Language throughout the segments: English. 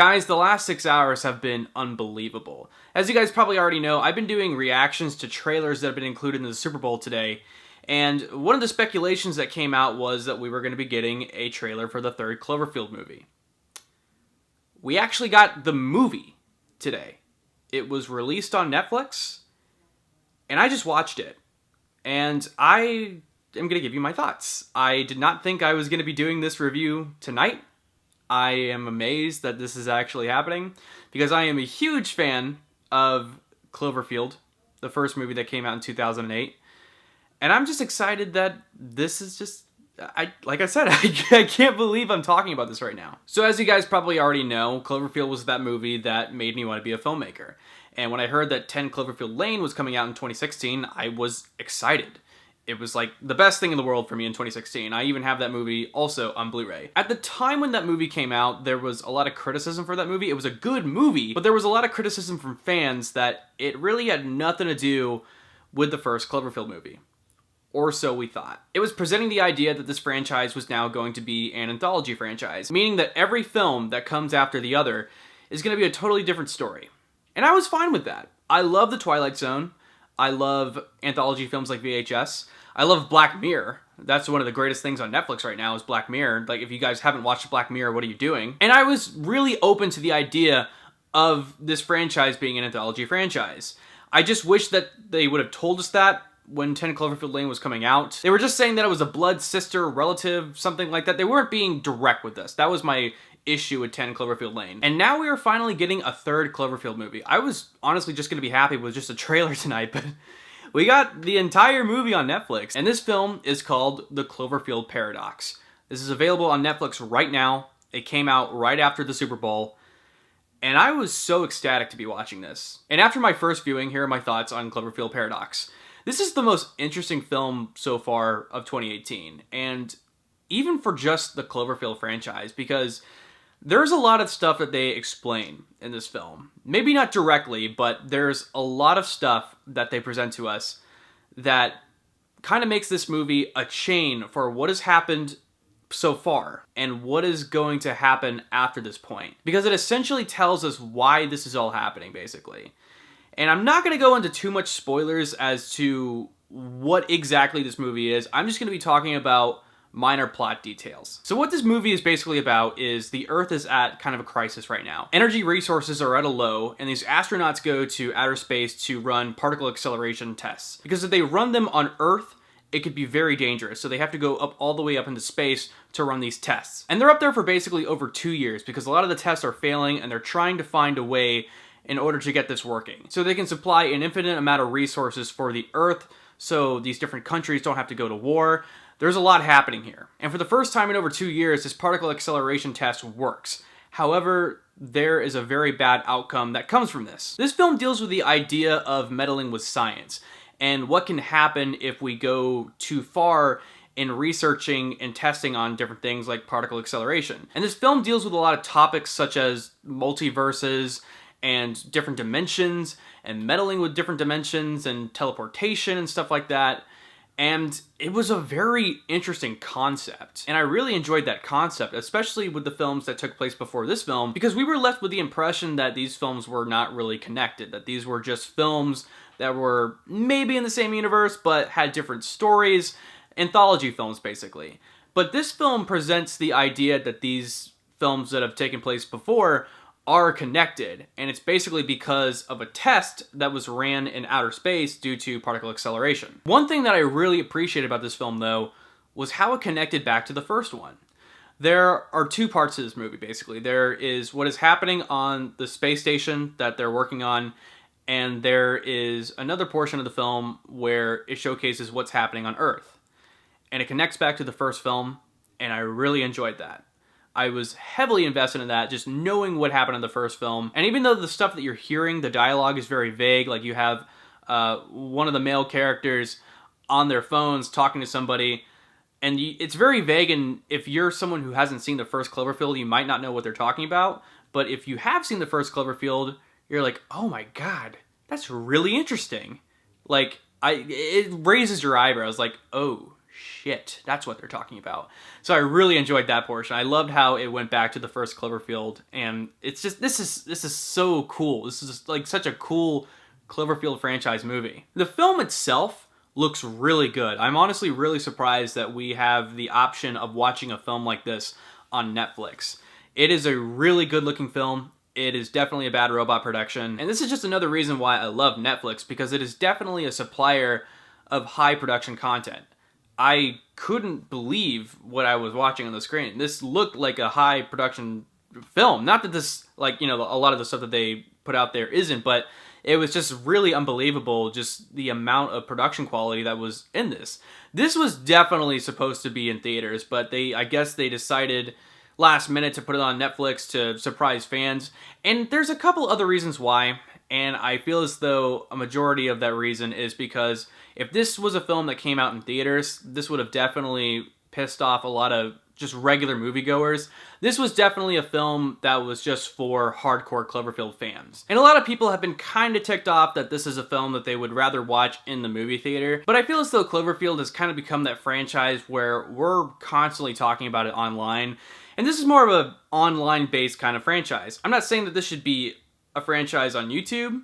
Guys, the last 6 hours have been unbelievable. As you guys probably already know, I've been doing reactions to trailers that have been included in the Super Bowl today, and one of the speculations that came out was that we were going to be getting a trailer for the third Cloverfield movie. We actually got the movie today. It was released on Netflix, and I just watched it, and I am going to give you my thoughts. I did not think I was going to be doing this review tonight. I am amazed that this is actually happening because I am a huge fan of Cloverfield, the first movie that came out in 2008. And I'm just excited that this is just, like I said, I can't believe I'm talking about this right now. So as you guys probably already know, Cloverfield was that movie that made me want to be a filmmaker. And when I heard that 10 Cloverfield Lane was coming out in 2016, I was excited. It was like the best thing in the world for me in 2016. I even have that movie also on Blu-ray. At the time when that movie came out, there was a lot of criticism for that movie. It was a good movie, but there was a lot of criticism from fans that it really had nothing to do with the first Cloverfield movie. Or so we thought. It was presenting the idea that this franchise was now going to be an anthology franchise, meaning that every film that comes after the other is going to be a totally different story. And I was fine with that. I love The Twilight Zone. I love anthology films like VHS. I love Black Mirror. That's one of the greatest things on Netflix right now is Black Mirror. Like, if you guys haven't watched Black Mirror, what are you doing? And I was really open to the idea of this franchise being an anthology franchise. I just wish that they would have told us that when 10 Cloverfield Lane was coming out. They were just saying that it was a blood sister, relative, something like that. They weren't being direct with us. That was my issue with 10 Cloverfield Lane. And now we are finally getting a third Cloverfield movie. I was honestly just going to be happy with just a trailer tonight, but we got the entire movie on Netflix. And this film is called The Cloverfield Paradox. This is available on Netflix right now. It came out right after the Super Bowl. And I was so ecstatic to be watching this. And after my first viewing, here are my thoughts on Cloverfield Paradox. This is the most interesting film so far of 2018. And even for just the Cloverfield franchise, because there's a lot of stuff that they explain in this film. Maybe not directly, but there's a lot of stuff that they present to us that kind of makes this movie a chain for what has happened so far and what is going to happen after this point. Because it essentially tells us why this is all happening, basically. And I'm not going to go into too much spoilers as to what exactly this movie is. I'm just going to be talking about minor plot details. So what this movie is basically about is the Earth is at kind of a crisis right now. Energy resources are at a low, and these astronauts go to outer space to run particle acceleration tests. Because if they run them on Earth, it could be very dangerous. So they have to go up all the way up into space to run these tests. And they're up there for basically over 2 years because a lot of the tests are failing and they're trying to find a way in order to get this working. So they can supply an infinite amount of resources for the Earth so these different countries don't have to go to war. There's a lot happening here. And for the first time in over 2 years, this particle acceleration test works. However, there is a very bad outcome that comes from this. This film deals with the idea of meddling with science and what can happen if we go too far in researching and testing on different things like particle acceleration. And this film deals with a lot of topics such as multiverses and different dimensions and meddling with different dimensions and teleportation and stuff like that. And it was a very interesting concept. And I really enjoyed that concept, especially with the films that took place before this film, because we were left with the impression that these films were not really connected, that these were just films that were maybe in the same universe, but had different stories, anthology films, basically. But this film presents the idea that these films that have taken place before are connected, and it's basically because of a test that was ran in outer space due to particle acceleration. One thing that I really appreciated about this film, though, was how it connected back to the first one. There are two parts to this movie, basically. There is what is happening on the space station that they're working on, and there is another portion of the film where it showcases what's happening on Earth. And it connects back to the first film, and I really enjoyed that. I was heavily invested in that, just knowing what happened in the first film. And even though the stuff that you're hearing, the dialogue is very vague, like you have one of the male characters on their phones talking to somebody, and it's very vague, and if you're someone who hasn't seen the first Cloverfield, you might not know what they're talking about. But if you have seen the first Cloverfield, you're like, oh my god, that's really interesting. Like, it raises your eyebrows, like, oh shit, that's what they're talking about. So I really enjoyed that portion. I loved how it went back to the first Cloverfield, and it's just, this is so cool. This is just like such a cool Cloverfield franchise movie. The film itself looks really good. I'm honestly really surprised that we have the option of watching a film like this on Netflix. It is a really good looking film. It is definitely a Bad Robot production. And this is just another reason why I love Netflix, because it is definitely a supplier of high production content. I couldn't believe what I was watching on the screen. This looked like a high production film. Not that this, like, you know, a lot of the stuff that they put out there isn't, but it was just really unbelievable, just the amount of production quality that was in this. This was definitely supposed to be in theaters, but I guess they decided last minute to put it on Netflix to surprise fans. And there's a couple other reasons why, and I feel as though a majority of that reason is because if this was a film that came out in theaters, this would have definitely pissed off a lot of just regular moviegoers. This was definitely a film that was just for hardcore Cloverfield fans. And a lot of people have been kind of ticked off that this is a film that they would rather watch in the movie theater. But I feel as though Cloverfield has kind of become that franchise where we're constantly talking about it online. And this is more of an online-based kind of franchise. I'm not saying that this should be a franchise on YouTube,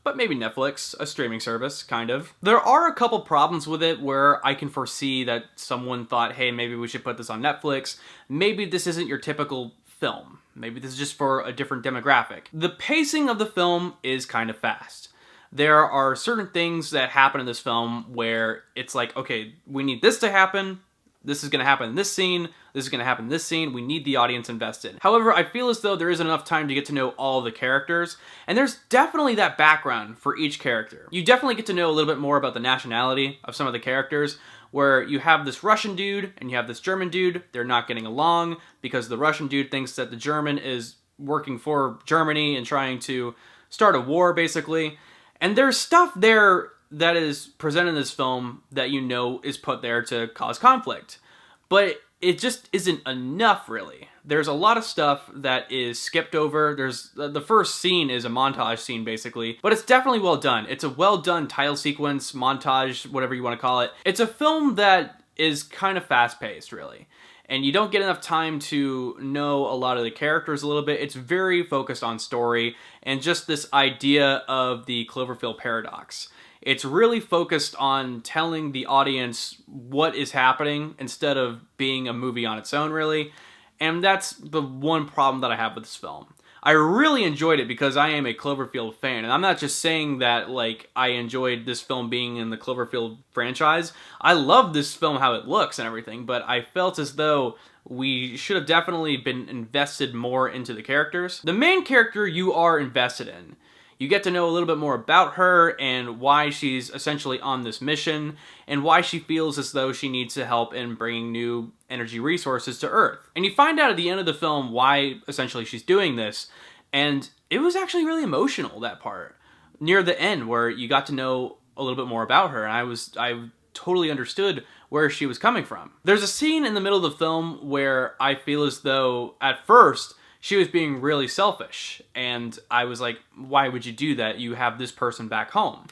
but maybe Netflix, a streaming service, kind of. There are a couple problems with it where I can foresee that someone thought, hey, maybe we should put this on Netflix. Maybe this isn't your typical film. Maybe this is just for a different demographic. The pacing of the film is kind of fast. There are certain things that happen in this film where it's like, okay, we need this to happen. This is going to happen in this scene. This is going to happen in this scene. We need the audience invested. However, I feel as though there isn't enough time to get to know all the characters, and there's definitely that background for each character. You definitely get to know a little bit more about the nationality of some of the characters, where you have this Russian dude and you have this German dude. They're not getting along because the Russian dude thinks that the German is working for Germany and trying to start a war, basically. And there's stuff there that is presented in this film that you know is put there to cause conflict. But it just isn't enough, really. There's a lot of stuff that is skipped over. There's the first scene is a montage scene, basically. But it's definitely well done. It's a well done title sequence, montage, whatever you want to call it. It's a film that is kind of fast-paced, really. And you don't get enough time to know a lot of the characters a little bit. It's very focused on story and just this idea of the Cloverfield Paradox. It's really focused on telling the audience what is happening instead of being a movie on its own, really. And that's the one problem that I have with this film. I really enjoyed it because I am a Cloverfield fan. And I'm not just saying that, like, I enjoyed this film being in the Cloverfield franchise. I love this film, how it looks and everything, but I felt as though we should have definitely been invested more into the characters. The main character you are invested in. You get to know a little bit more about her and why she's essentially on this mission and why she feels as though she needs to help in bringing new energy resources to Earth. And you find out at the end of the film why essentially she's doing this, and it was actually really emotional, that part. Near the end where you got to know a little bit more about her, and I totally understood where she was coming from. There's a scene in the middle of the film where I feel as though at first she was being really selfish, and I was like, why would you do that? You have this person back home.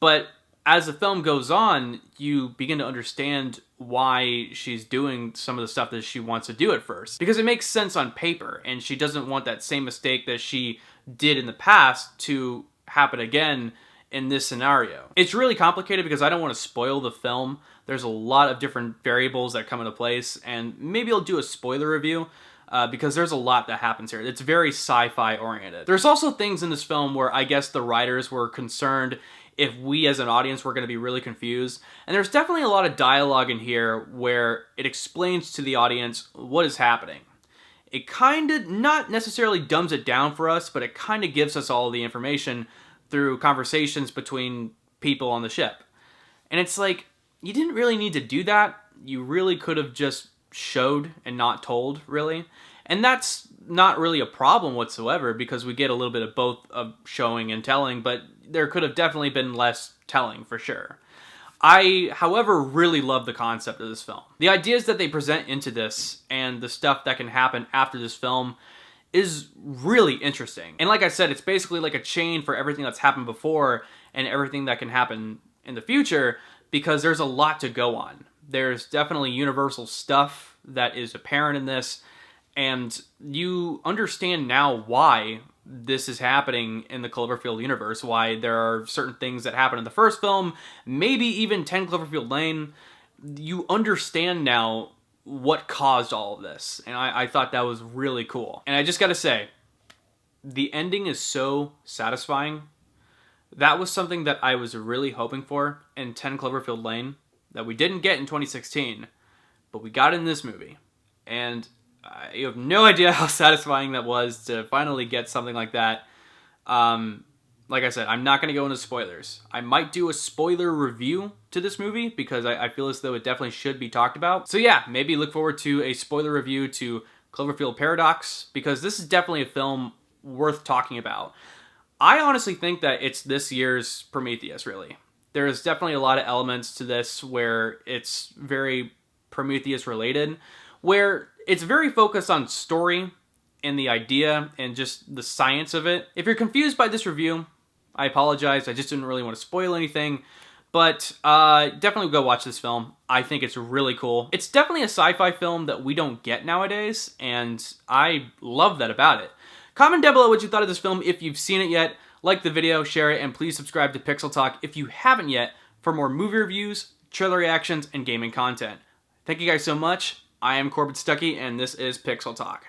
But as the film goes on, you begin to understand why she's doing some of the stuff that she wants to do at first. Because it makes sense on paper, and she doesn't want that same mistake that she did in the past to happen again in this scenario. It's really complicated because I don't want to spoil the film. There's a lot of different variables that come into place, and maybe I'll do a spoiler review. Because there's a lot that happens here. It's very sci-fi oriented. There's also things in this film where I guess the writers were concerned if we as an audience were going to be really confused. And there's definitely a lot of dialogue in here where it explains to the audience what is happening. It kind of, not necessarily dumbs it down for us, but it kind of gives us all the information through conversations between people on the ship. And it's like, you didn't really need to do that. You really could have just showed and not told, really. And that's not really a problem whatsoever because we get a little bit of both of showing and telling, but there could have definitely been less telling for sure. I, however, really love the concept of this film. The ideas that they present into this and the stuff that can happen after this film is really interesting. And like I said, it's basically like a chain for everything that's happened before and everything that can happen in the future because there's a lot to go on. There's definitely universal stuff that is apparent in this, and you understand now why this is happening in the Cloverfield universe, why there are certain things that happen in the first film, maybe even 10 Cloverfield Lane. You understand now what caused all of this, and I thought that was really cool. And I just gotta say, the ending is so satisfying. That was something that I was really hoping for in 10 Cloverfield Lane that we didn't get in 2016, but we got in this movie. And you have no idea how satisfying that was to finally get something like that. Like I said, I'm not going to go into spoilers. I might do a spoiler review to this movie because I feel as though it definitely should be talked about. So yeah, maybe look forward to a spoiler review to Cloverfield Paradox, because this is definitely a film worth talking about. I honestly think that it's this year's Prometheus, really. There's definitely a lot of elements to this where it's very Prometheus related, where it's very focused on story and the idea and just the science of it. If you're confused by this review, I apologize. I just didn't really want to spoil anything. But definitely go watch this film. I think it's really cool. It's definitely a sci-fi film that we don't get nowadays, and I love that about it. Comment down below what you thought of this film if you've seen it yet. Like the video, share it, and please subscribe to Pixel Talk if you haven't yet for more movie reviews, trailer reactions, and gaming content. Thank you guys so much. I am Corbett Stuckey, and this is Pixel Talk.